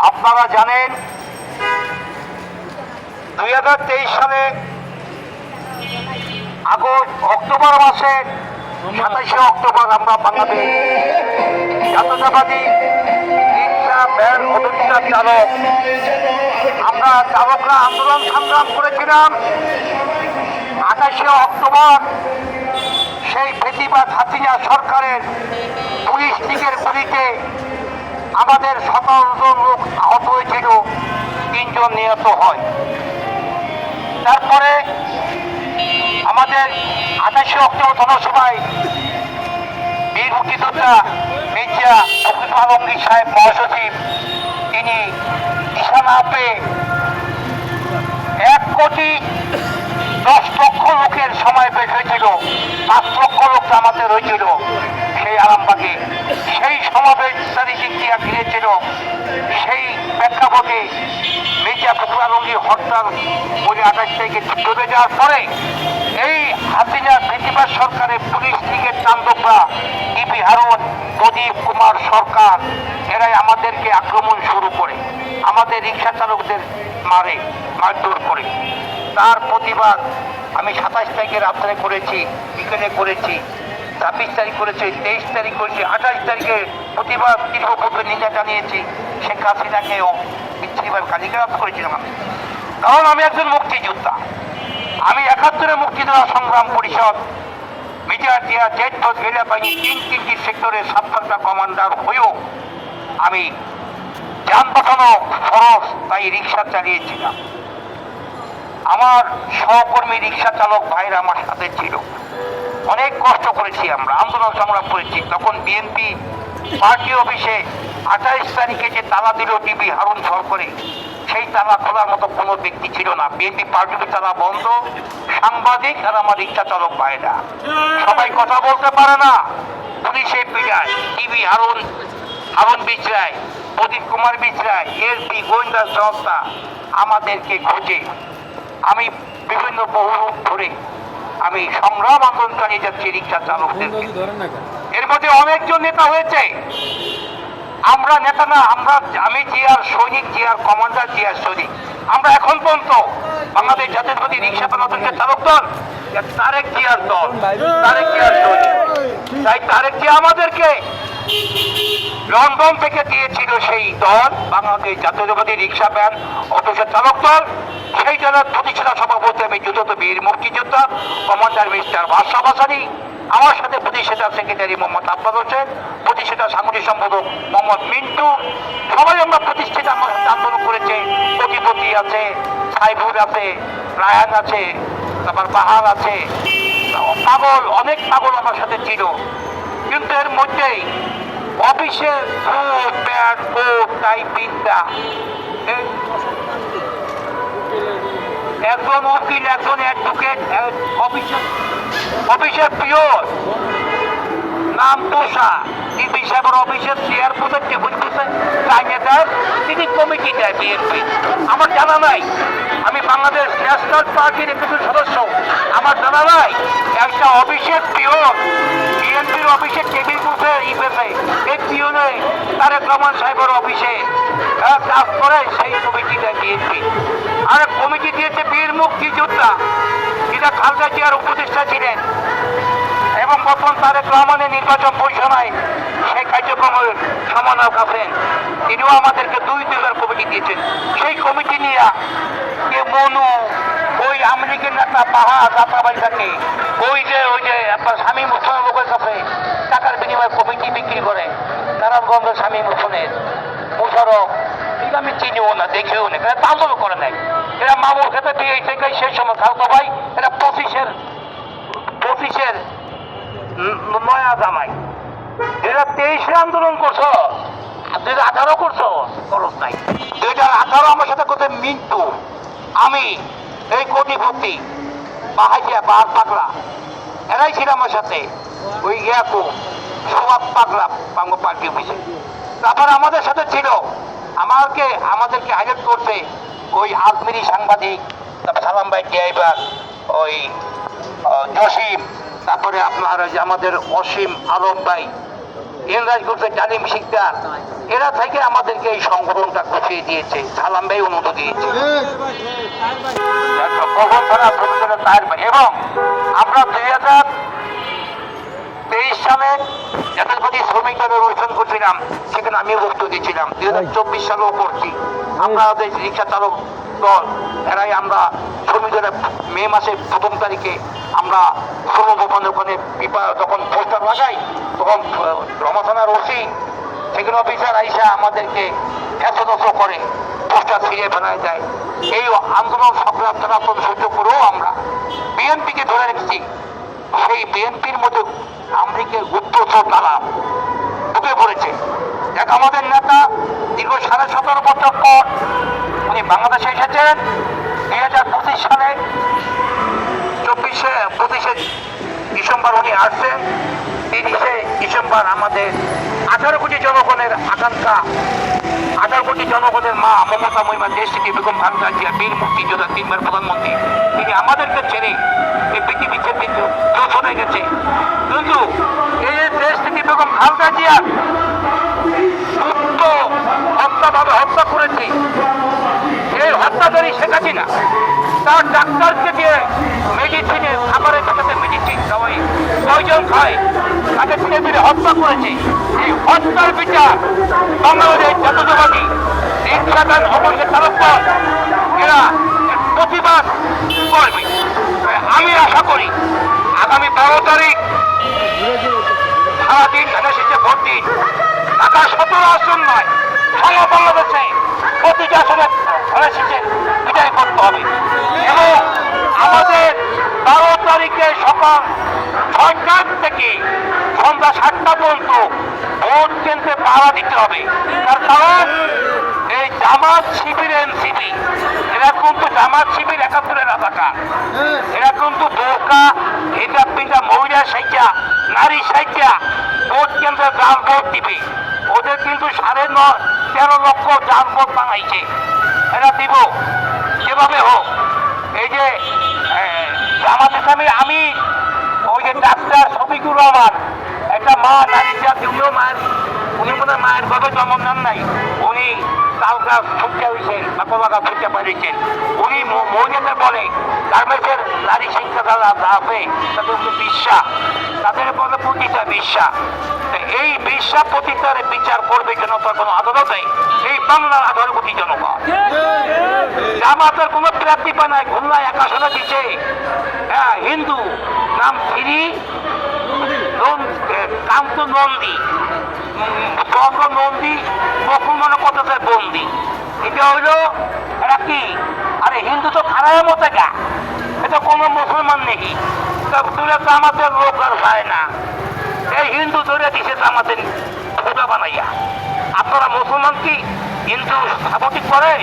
আপনারা জানেন 2023 সালে অক্টোবর মাসের 27শে অক্টোবর আমরা বাংলাদেশ জাতীয়তাবাদী রিক্সা ভ্যান অটোরিকশা চালক আমরা চালকরা আন্দোলন সংগ্রাম করেছিলাম। 28শে অক্টোবর সেই ফেসিবাদ হাসিনা সরকারের পুলিশ লীগের গুলিতে আমাদের 17 জন লোক আহত হয়েছিল, 3 জন নিহত হয়। তারপরে আমাদের 28শে অক্টোবর জনসভায় বীর মুক্তিযোদ্ধা মির্জা ফখরুল আলমগীর সাহেব মহাসচিব তিনি দিশা না পেয়ে 1,10,00,000 লোকের সমাবেশ হয়েছিল, 5 লক্ষ লোক আমাদের হয়েছিল সেই আরামবাগে। সেই সমাবেশ চারিদিকে ঘিরেছিল। সেই প্রেক্ষাপটে মির্জা ফখরুল আলমগীর হরতাল বলে 28 তারিখে চলে যাওয়ার পরে এই হাসিনার ফেসিবাদ সরকারের পুলিশ লীগের চান্দকরা টিপি হারুন, প্রদীপ কুমার সরকার এরাই আমাদেরকে আক্রমণ শুরু করে, আমাদের রিক্সা চালকদের মারধর করে। তার প্রতিবাদ আমি 27 তারিখে রাত্রে করেছি, বিকেলে করেছি, 26 তারিখ করেছি, 23 তারিখ করেছি, 28 তারিখে প্রতিবাদ দীর্ঘপূর্বে নিন্দা জানিয়েছি। শেখ হাসিনাকেও বিচ্ছিন্নভাবে গালিগালাজ করেছিলাম আমি, কারণ আমি একজন মুক্তিযোদ্ধা। আমি 71 মুক্তিযোদ্ধা সংগ্রাম পরিষদ মিডিয়া দিয়া জেট গেরিলা বাহিনী 3টি সেক্টরের 7টা কমান্ডার হয়েও আমি যান বাঁচানো ফরজ তাই রিক্সা চালিয়েছিলাম। আমার সহকর্মী রিক্সা চালক ভাইরা আমার সাথে ছিল, অনেক কষ্ট করেছি, আমরা আন্দোলন সংগ্রাম করেছি। তখন বিএনপি পার্টি অফিসে 28 তারিখে যে তালা দিল টিপি হারুন সরকারে, সেই তালা খোলার মতো কোনো ব্যক্তি ছিল না। বিএনপি পার্টি অফিস তালা বন্ধ, সাংবাদিক আর আমার রিক্সা চালক ভাইরা সবাই কথা বলতে পারে না, পুলিশে পিটায়। টিপি হারুন বিচরায়, প্রদীপ কুমার বিচরায়, এসপি গোয়েন্দা সংস্থা আমাদেরকে খোঁজে। আমি বিভিন্ন বহু ধরে আমি সংগ্রাম আন্দোলন চালিয়ে যাচ্ছি রিক্সা চালকদের। এর মধ্যে অনেকজন নেতা হয়েছে। আমরা নেতা না, আমি জিয়ার সৈনিক, জিয়ার কমান্ডার, জিয়ার সৈনিক। আমরা এখন পর্যন্ত বাংলাদেশ জাতীয়তাবাদী রিক্সা চালক দল তারেক জিয়ার দল, তারেক জিয়ার সৈনিক। তাই তারেক জিয়া আমাদেরকে লন্ডন থেকে দিয়েছিল সেই দল, বাংলাদেশ জাতীয়তাবাদী রিক্সা ভ্যান অটোরিকশা চালক দল। সেই দলের প্রতিষ্ঠাতা সভাপতি আমি যুদ্ধ বীর মুক্তিযোদ্ধা কমান্ডার মিস্টার বাদশা ভাসানী, আমার সাথে প্রতিষ্ঠাতা সেক্রেটারি মোহাম্মদ আব্বাস হোসেন, প্রতিষ্ঠাতা সাংগঠনিক সম্পাদক মোহাম্মদ মিন্টু। সবাই আমরা প্রতিষ্ঠিত আমার সাথে আন্দোলন করেছে। কোটিপতি আছে, সাইফুল আছে, রায়ান আছে, তারপর বাহার আছে, পাগল, অনেক পাগল আমার সাথে ছিল। কিন্তু এর মধ্যেই অফিসে প্যান্ট কোট টাই পিন্দা একজন উকিল, একজন অ্যাডভোকেট, অফিসের পিওর নাম তোষা, টিপি সাহেবের অফিসের চেয়ারপারসন টেবিল নেতার তিনি কমিটি দেয় বিএনপি। আমার জানা নাই, আমি বাংলাদেশ ন্যাশনাল পার্টির একজন সদস্য, আমার জানা নাই একটা অফিসের পিওর বিএনপির অফিসের টেবিল বুথে ইফেসে এই পিওনে তারেক রহমান সাহেবের অফিসে কাজ করে, সেই কমিটি দেয় বিএনপি। আর কমিটি দিয়েছে বীর মুক্তিযোদ্ধা, যেটা খালেদা জিয়ার উপদেষ্টা ছিলেন এবং বর্তমান তারেক রহমানের নির্বাচন পরিচালনায় সেই কার্যক্রমের সমন্বয়ক আছেন, তিনিও আমাদেরকে 2 কমিটি দিয়েছেন। সেই কমিটি নিয়ে কে মনু, ওই আমেরিকার নেতা পাহা যাত্রাবাড়ি থাকে, ওই যে আপনার স্বামী মুসলমান লোকের কাছে টাকার বিনিময়ে কমিটি বিক্রি করে, নারায়ণগঞ্জ স্বামী মুসলমানের মুশারফ, আমি চিনিও না, দেখেও না, এরা আন্দোলন করে নাই। এরা মামুর খেতে দিয়ে থেকে সেই সময় খালতো ভাই, এরা 25-এর নয়া জামাই। এরা 23-এ আন্দোলন করছো, 2018 করছো, খরচ নাই। 2018 আমার সাথে কোথায় মিন্টু, আমি, এই কোটিপতি বাহাইয়া বাহার পাগলা, এরাই ছিল আমার সাথে। ওই ইয়াকু সবাব পাগলা বাংলা পার্টি অফিসে। তারপর আমাদের সাথে ছিল আমাদেরকে হাইলাইট করতে ওই আজমিরি সাংবাদিক, তারপর সালাম ভাই ড্রাইভার, ওই জসিম, তারপরে আপনার আমাদের অসীম আলম ভাই, ইংরাজ গ্রুপের জালিম শিকদার, এরা থেকে আমাদেরকে এই সংগঠনটা গুছিয়ে দিয়েছে, সালাম ভাই অনুমতি দিয়েছে। এবং আমরা 2023 সালে জাতীয়তাবাদী শ্রমিক দলের অনুষ্ঠান করছিলাম, সেখানে আমিও বক্তব্য দিয়েছিলাম। 2024 সালেও করছি। আমরা রিক্সা চালক দল এরাই আমরা শ্রমিক দলের মে মাসের 1ম তারিখে আমরা শ্রম ভবনের ওখানে যখন পোস্টার লাগাই, তখন রমা থানার ওসি সেখানে অফিসার আইসা আমাদেরকে হেসদস করে পোস্টার ছিঁড়ে ফেলায় দেয়। এই আন্দোলন সংগ্রাম সহ্য করেও আমরা বিএনপিকে ধরে রেখেছি। সেই বিএনপির মধ্যে আমেরিকার গুপ্তচর তারা ঢুকে পড়েছে। দেখ, আমাদের নেতা দীর্ঘ 17.5 বছর পর উনি বাংলাদেশে এসেছেন 2025 সালে 25শে ডিসেম্বর উনি আসছেন। 30শে ডিসেম্বর আমাদের 18 কোটি জনগণের আকাঙ্ক্ষা, 18 কোটি জনগণের মা মমতা মহিমা, দেশ থেকে বেগম খালেদা জিয়া, বীর মুক্তিযোদ্ধা, 3বার প্রধানমন্ত্রী, তিনি আমাদেরকে ছেড়ে এই পৃথিবী ছেড়ে চলে গেছে। কিন্তু এই দেশ থেকে বেগম খালেদা জিয়া হত্যাভাবে হত্যা করেছে এই হত্যাকারী শেখ হাসিনা, তার ডাক্তারকে দিয়ে মেডিসিনের খাবারের সাথে মেডিসিন খাওয়াই প্রয়োজন খায়, তাকে ধীরে ধীরে হত্যা করেছে। এই হত্যার বিচার বাংলাদেশ জাতীয়তাবাদী রিক্সাদান অবশ্যই চালকদল এরা প্রতিবাদ করবে। আমি আশা করি আগামী 12 তারিখ সারাদিন ধানের শীষে ভোট দিন। ঢাকা 17 আসন নয়, সারা বাংলাদেশে প্রতিটি আসনে ধানের শীষে বিদায় করতে হবে এবং আমাদের 12 তারিখে সকাল 6টা থেকে সন্ধ্যা 7টা পর্যন্ত ভোট কেন্দ্রে পাহারা দিতে হবে। তার কারণ এই জামাত শিবির, এনসিপি এরা কিন্তু জামাত শিবির 71-এর রাজাকার। এরা কিন্তু বোরকা হিজাব পিন্ধা মহিলা সাইজা, নারী সাইজা ভোট কেন্দ্রে জাল ভোট দিবে। ওদের কিন্তু 13.5 লক্ষ জাল ভোট বানাইছে। এরা দিব যেভাবে হোক। এই যে জামাত ইসলামী আমি ওই যে ডাক্তার শফিকুর রহমান, একটা মা নারী জাতি, উনিও মায়ের, উনি মনে হয় মায়ের গত জন্ম নেন নাই, উনি তাল গাছ ফুটতে হয়েছেন বা কলা গাছ ফুটতে পারিয়েছেন। উনি মহিলাদের বলে গার্মেন্টের নারী শিক্ষা যারা আছে তাদের বিশ্বাস, তাদের বলে প্রতিটা বিশ্বাস। এই বিশ্বাস প্রতিটার বিচার করবে জনতা কোনো আদালতে, এই বাংলার আধারগতি জনতা। জামাতের কোনো প্রার্থী বানায় খুলনায় 1 আসনে দিচ্ছে। হ্যাঁ, হিন্দু নাম কান্ত নন্দী, নন্দী কখন মনে করতেছে বন্দি। এটা হইলো এরা কি? আরে হিন্দু তো খারাপ মতো গা, এটা কোনো মুসলমান নাকি? তুলে তো আমাদের লোক আর হয় না। এই হিন্দু ধরে দিছে তো আমাদের পূজা বানাইয়া। আপনারা মুসলমান কি হিন্দু স্থাপতিক করে?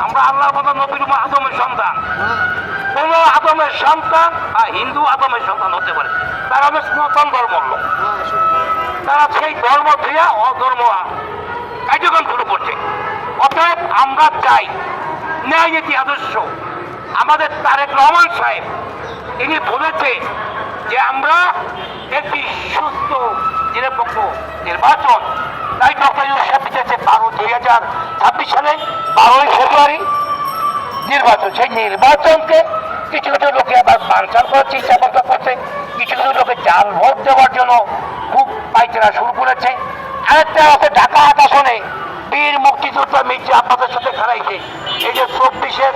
আমরা আল্লাহ বলে নবীর আদমের সন্তান। কোন আদমের সন্তান হিন্দু আদমের সন্তান হতে পারে, তারা হলো সনাতন ধর্মের লোক। তারা সেই ধর্ম দিয়ে অধর্ম কার্যক্রম শুরু করছে। অতএব আমরা চাই ন্যায় নীতি আদর্শ। আমাদের তারেক রহমান সাহেব তিনি বলেছেন যে আমরা একটি সুস্থ নিরপেক্ষ নির্বাচন, তাই ডক্টর ইউসুফ দিতেছে 2026 সালে 12ই ফেব্রুয়ারি নির্বাচন। সেই নির্বাচনকে কিছু কিছু লোকে আবার বানচাল করার চেষ্টা করছে, কিছু কিছু লোকে জাল ভোট দেওয়ার জন্য খুব পাইচারা শুরু করেছে। আরেকটা আছে ঢাকা 8 আসনে বীর মুক্তিযোদ্ধা মির্জা আপনাদের সাথে খেলাইছে। এই যে 24-এর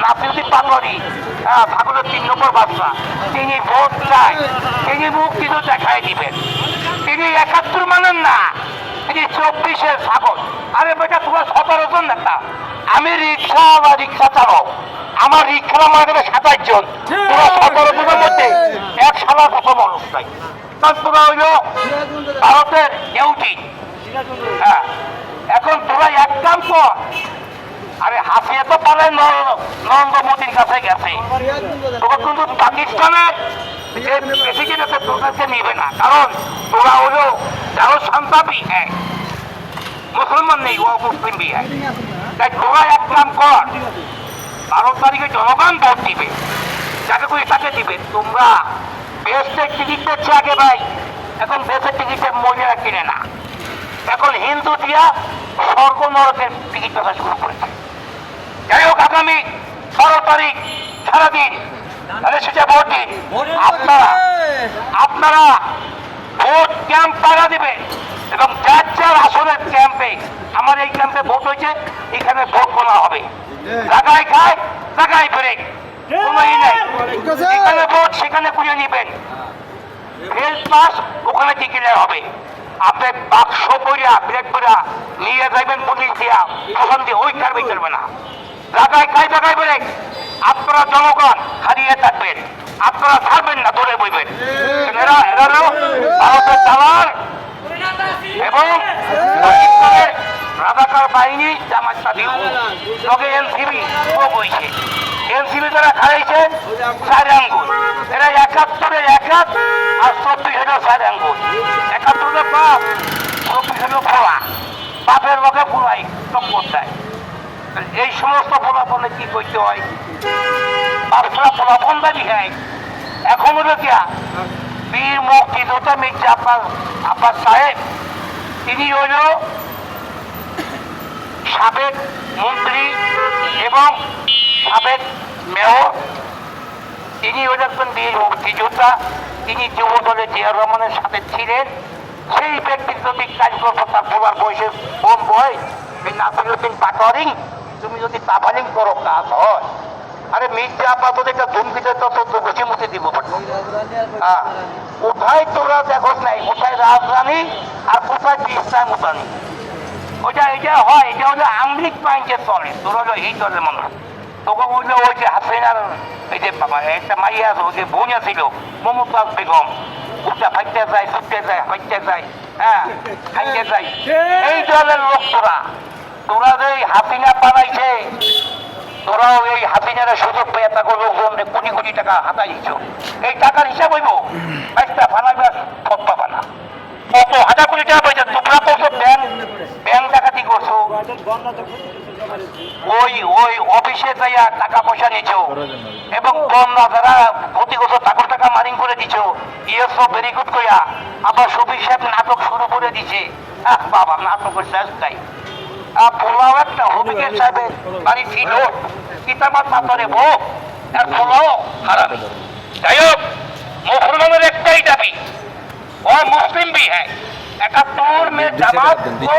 নাসিরুদ্দিন পাটোয়ারি, ছাগলের 3 নম্বর বাচ্চা, তিনি ভোট চায়, তিনি মুক্তিযোদ্ধা খাই দিবেন। তিনি 71 মানেন না, তিনি 24-এর ছাগল। আরে বেটা তোমার 17 জন নেতা, আমি রিক্সা বা রিক্সা চালক, আমার রিক্সা আমার 27 জন, তোরা 17 জনের মধ্যে এক সালার মতো মানুষ নাই। তোরা হইল ভারতের ডিউটি। হ্যাঁ, এখন তোরা এক কাম কর। আরে হাসিয়ে তো পারে নরেন্দ্র মোদীর কাছে গেছে, তোরা কিন্তু পাকিস্তানের যে প্রেসিডেন্ট আছে তোদেরকে নিবে না, কারণ তোরা হলো যারো সন্তাপই এক, মুসলমান নেই, ও মুসলিম বি এক। তাই তোরা এক কাম কর, 12 তারিখে জনগণ ভোট দিবে, যাকে করে তাকে দিবে। তোমরা বেস্টের টিকিট দিচ্ছে আগে ভাই, এখন দেশের টিকিটে মহিলারা কিনে না, এখন হিন্দু দিয়া স্বর্গ নরকের টিকিট ব্যবসা শুরু করেছে। যাই হোক, আগামী 12 তারিখ সারাদিন সেটা ভোট দিন। আপনারা ভোট ক্যাম্প পাড়া দেবেন এবং যার যার আসনের ক্যাম্পে, আমার এই ক্যাম্পে ভোট হয়েছে, এখানে ভোট করা হবে। জায়গায় খায় জায়গায় ব্রেক, কোনো ই নাই। এখানে ভোট সেখানে খুঁজে নিবেন, ফেল পাস ওখানে টিকিট হবে। আপনি বাক্স করিয়া ব্রেক করিয়া নিয়ে যাবেন পুলিশ দিয়া, প্রথম দিয়ে ওই কারবে চলবে না। জায়গায় খায় জায়গায় ব্রেক। আপনারা জনগণ হারিয়ে থাকবেন, আপনারা ছাড়বেন না, ধরে বইবেন। এরা ভারতের দালাল এবং পাকিস্তানের রাজাকার বাহিনী জামাতটা দিব লগে এনসিবি বইছে। এনসিবি যারা খাইছে 4 আঙ্গুল, এরা 71-এর 1 আর 24-এর 4 আঙ্গুল। 71-এর বাপ, 24-এর ফোলা, বাপের লগে ফোলাই টক্কর দেয়। এই সমস্ত ফলাফলে কি করতে হয়? বাপরা ফলাফল দাবি হয়। এখন হলো কিয়া বীর মুক্তিযোদ্ধা মির্জা আব্বাস সাহেব, তিনি হইল সাবেক মন্ত্রী এবং সাবেক মেয়র। তিনি হলেন বীর মুক্তিযোদ্ধা। তিনি যুব দলে জিয়াউর রহমানের সাথে ছিলেন। সেই ব্যক্তির যদি কাজ করবো, তার বলার বয়সে কম বয়স, এই নাসিরউদ্দিন পাটোয়ারি, তুমি যদি তাফালিং করো কাজ হয়। আরে মির্জা আপাতত একটা ধুমকিতে তত গুছি মুছি দিব। কোথায় তোরা দেখো নাই, কোথায় রাজধানী আর কোথায় বিশ্রাম উঠানি। ওইটা এটা হয়, এটা হলো আমলিক পয়েন্টে চলে। তোরা হলো এই দলের মানুষ। তোকে বললো ওই যে হাসিনার এই যে একটা মাইয়া আছে, ওই যে বোন ছিল মমতাজ বেগম, উঠতে ফাইতে যায়, ছুটতে যায়, হাইতে যায়, হ্যাঁ হাইতে যায়। এই দলের লোক তোরা, তোরা যে হাসিনা বানাইছে, তোরাও এই হাসিনারা সুযোগ পেয়ে তাকে লোকজন কোটি কোটি টাকা হাতাই দিচ্ছ। এই টাকার হিসাব হইব বাইশটা ফানাইবা সব পাবা না। কত হাজার কোটি টাকা পাইছে, তোমরা করছো ব্যাংক ডাকাতি করছো, ওই ওই অফিসে যাইয়া টাকা পয়সা নিচ্ছ এবং বন্যা যারা ক্ষতিগ্রস্ত তাকে টাকা মারিং করে দিচ্ছ। ইয়েসো ভেরি গুড কইয়া আবার শফিক সাহেব নাটক শুরু করে দিছে। বাবা নাটকের শেষ তাই পোলাও একটা হবিকের সাহেবের বাড়ি ছিল, কিতাবাত পাথরে ভোগ আর পোলাও হারামি। যাই হোক, মুসলমানের একটাই দাবি, और मुस्लिम भी है, 71 में जमात को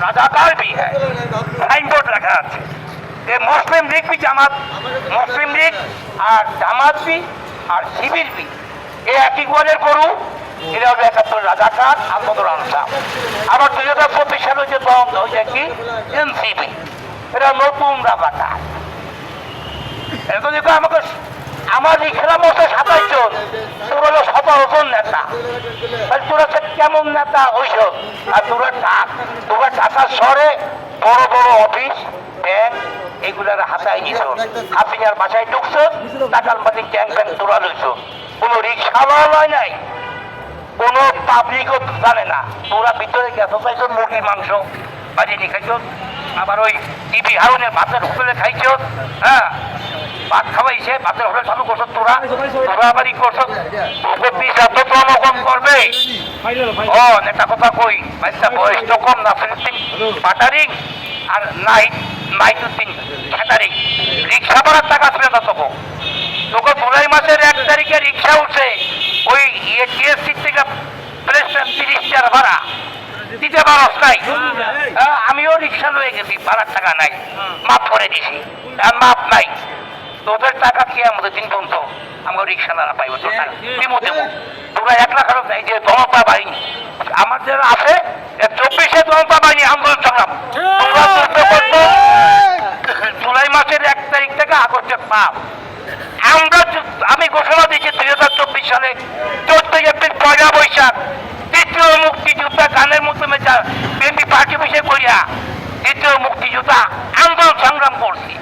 रजाकार भी है, साइन बोर्ड रखा আছে। ये मुस्लिम लीग भी जमात, मुस्लिम लीग আর জামাত भी আর শিবির भी এই একই গোলের গরু। এরা হলো 71 রাজাকার আন্দোলন আনসার। আবার 2024 সালে যে দল হয়েছে কি এনসিপি, এরা নতুন রাজাকার। এটা দেখো আমাকে আমার লিখেরা মতো 27 জন, তোর হলো 17 জন নেতা। তোরা কেমন নেতা হইস? আর তোরা ঢাকা শহরে বড় বড় অফিস ব্যাংক এগুলার হাতায় নিছ, হাসিনার বাসায় ঢুকছ, টাকার মাঝে ট্যাঙ্ক ব্যাংক তোরা লইছ। কোনো রিক্সাওয়ালা লয় নাই, কোনো পাবলিকও জানে না। তোরা ভিতরে গেছো চাইছ মুরগির মাংস বাড়ি খাইছ, আবার ওই টিভি হারুনের ভাতের হোটেলে খাইছ। হ্যাঁ, ভাত খাওয়াইছে, ভাতের হোটেল চালু করছো তোরা, তোরা বাড়ি করছো। জনগণ করবে। ও একটা কথা কই, বাচ্চা বয়স তো কম, নাসিরউদ্দিন পাটারিং আর নাইটুদ্দিন খেটারিং রিক্সা ভাড়ার টাকা ছিল না। তোকে জুলাই মাসের 1 তারিখে রিক্সা উঠছে, ওই টিএসসি থেকে 30 টাকা ভাড়া দিতে পারস নাই। আমিও রিক্সা লয়ে গেছি, ভাড়ার টাকা নাই, মাফ করে দিছি। আর মাফ নাই, তোদের টাকা খেয়ে আমাদের দিন পর্যন্ত আমরা রিক্সাওয়ালা পাইব, দেবো দেবো। তোরা 1 লাখ আরো যে জনতা বাহিনী আমার যারা আছে, 24-এ জনতা বাহিনী আন্দোলন সংগ্রাম জুলাই মাসের 1 তারিখ থেকে আগস্টের পাপ আমি ঘোষণা দিচ্ছি 2024 সালে 14 এপ্রিল 1 বৈশাখ দ্বিতীয় মুক্তিযোদ্ধা গানের মাধ্যমে বিএনপি পার্টি বিষয় করিয়া দ্বিতীয় মুক্তিযোদ্ধা আন্দোলন সংগ্রাম করছি।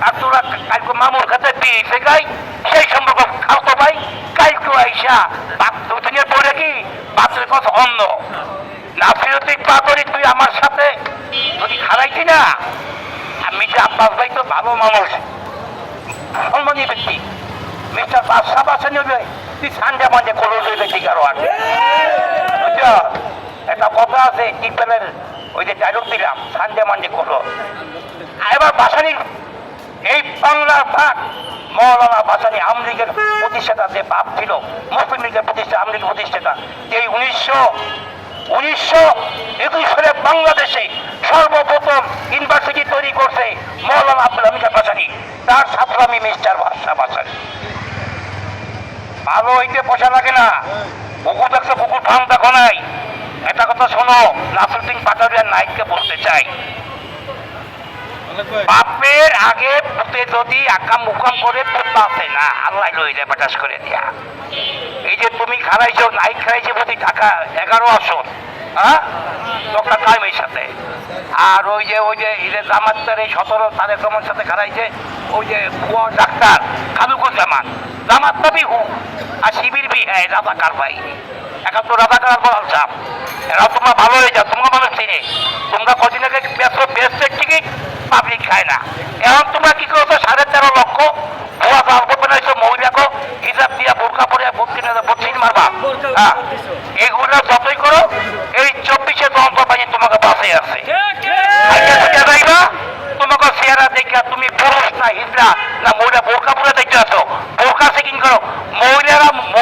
আর তোরা কালকে মামুর কাছে পেয়েছে গাই, সেই সম্পর্ক খাওতো ভাই কালকে আইসা দুদিনের পরে কি বাচ্চার কথা অন্য নাসিরউদ্দিন পাটোয়ারি, তুই আমার সাথে যদি খারাইছি না, আমি যে আব্বাস ভাই তো ভালো মানুষ, সম্মানী ব্যক্তি, মিস্টার বাদশাহ বাসা নেবে তুই সানডে মানডে করো দেখি কারো আছে বুঝছো? একটা কথা আছে টিপেলের ওই যে ডায়লগ দিলাম সানডে মানডে করো। এবার ভাসানির এই বাংলার ভাগ মৌলানা ভাসানী আমলিগের প্রতিষ্ঠাতা যে বাপ ছিল, মুসলিম লীগের প্রতিষ্ঠা, আমলিগের প্রতিষ্ঠাতা, এই 1921 সালে বাংলাদেশে সর্বপ্রথম ইউনিভার্সিটি তৈরি করছে মৌলানা আব্দুল হামিদ ভাসানী, তার ছাত্র আমি মিস্টার বাদশা ভাসানী। ভালো হইতে পয়সা লাগে না, পুকুর দেখছো পুকুর ফার্ম দেখো নাই। একটা কথা শোনো, নাসিরউদ্দিন পাটোয়ারির নাইটকে বলতে চাই, বাপের আগে পুতে যদি আকাম মুকাম করে পুত আছে না, আল্লাহ লই যায় বাতাস করে দিয়া। এই যে তুমি খারাইছো নাইট খারাইছে প্রতি টাকা 11 আসন, হ্যাঁ তোমরা কাইমের সাথে। আর ওই যে জামাতের এই 17 তারেক রহমানের সাথে খারাইছে ওই যে ভুয়া ডাক্তার খালুকুল জামান, জামাত নবী হু আর শিবির বি হ্যাঁ রাজাকার ভাই, এখন তো রাজাকার বলছাম। এরা তোমরা ভালো হয়ে যাও, তোমরা মানুষ চিনে। তোমরা কদিন আগে বেস্টের টিকিট পাবলিক খায় না, এখন তোমরা কি করছো 13.5 লক্ষ ভুয়া পাসপোর্ট বানাইছো মহিলাকে হিসাব দিয়া বোরকা পরে 32 মারবা। হ্যাঁ এগুলো যতই করো এই 24-এ যন্ত্র পানি তোমাকে বাসে আছে। তোমাকে চেহারা দেখা তুমি পুরুষ না হিজড়া না মহিলা বোরকা পরে দেখতে আছো, বোরকা চেকিং করো। মহিলারা